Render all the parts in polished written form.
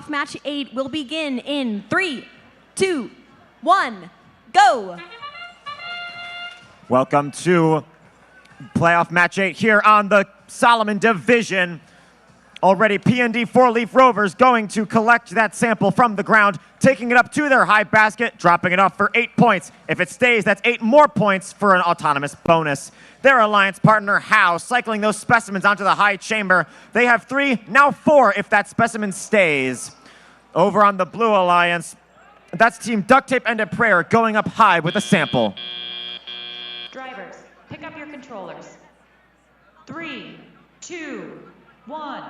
Playoff Match 8 will begin in 3, 2, 1, go! Welcome to Playoff Match 8 here on the Solomon Division. Already P&D 4-leaf Rovers going to collect that sample from the ground, taking it up to their high basket, dropping it off for 8 points. If it stays, that's 8 more points for an autonomous bonus. Their alliance partner, Howe, cycling those specimens onto the high chamber. They have 3, now 4 if that specimen stays. Over on the blue alliance, that's Team Duct Tape and a Prayer going up high with a sample. Drivers, pick up your controllers. 3, 2, 1.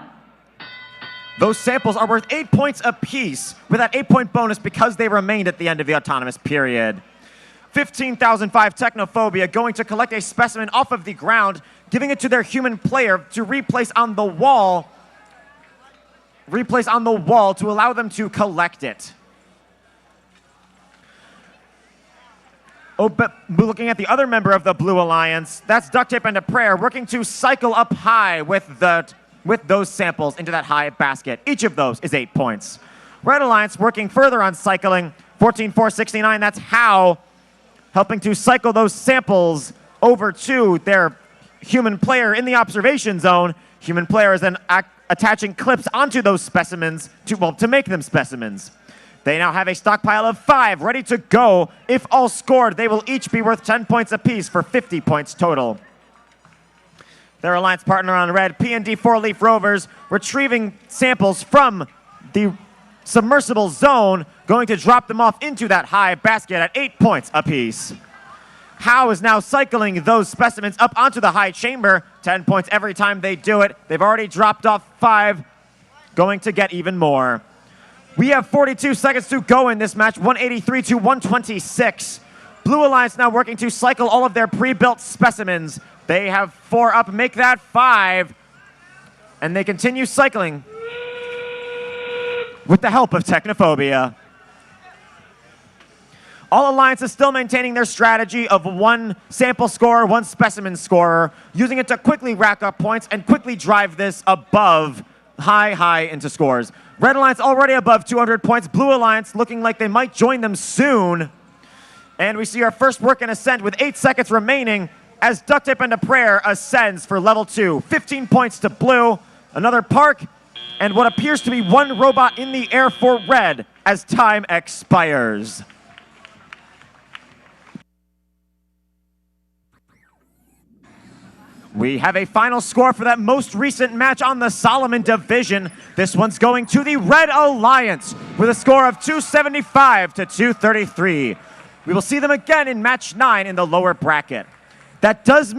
Those samples are worth 8 points apiece, with that 8-point bonus because they remained at the end of the autonomous period. 15,005 Technophobia going to collect a specimen off of the ground, giving it to their human player to replace on the wall to allow them to collect it. Oh, but looking at the other member of the Blue Alliance, that's Duct Tape and a Prayer working to cycle up high with those samples into that high basket. Each of those is 8 points. Red Alliance working further on cycling. 14,469, that's Howe, helping to cycle those samples over to their human player in the observation zone. Human player is then attaching clips onto those specimens to make them specimens. They now have a stockpile of 5 ready to go. If all scored, they will each be worth 10 points apiece for 50 points total. Their alliance partner on red, P&D 4-leaf Rovers, retrieving samples from the submersible zone, going to drop them off into that high basket at 8 points apiece. Howe is now cycling those specimens up onto the high chamber, 10 points every time they do it. They've already dropped off 5, going to get even more. We have 42 seconds to go in this match, 183 to 126. Blue Alliance now working to cycle all of their pre-built specimens. They have 4 up, make that 5. And they continue cycling with the help of Technophobia. All alliances still maintaining their strategy of 1 sample scorer, 1 specimen scorer, using it to quickly rack up points and quickly drive this above high into scores. Red Alliance already above 200 points. Blue Alliance looking like they might join them soon. And we see our first work and ascent with 8 seconds remaining as Duct Tape and a Prayer ascends for level 2. 15 points to blue, another park, and what appears to be 1 robot in the air for red as time expires. We have a final score for that most recent match on the Solomon Division. This one's going to the Red Alliance with a score of 275 to 233. We will see them again in match 9 in the lower bracket. That does mean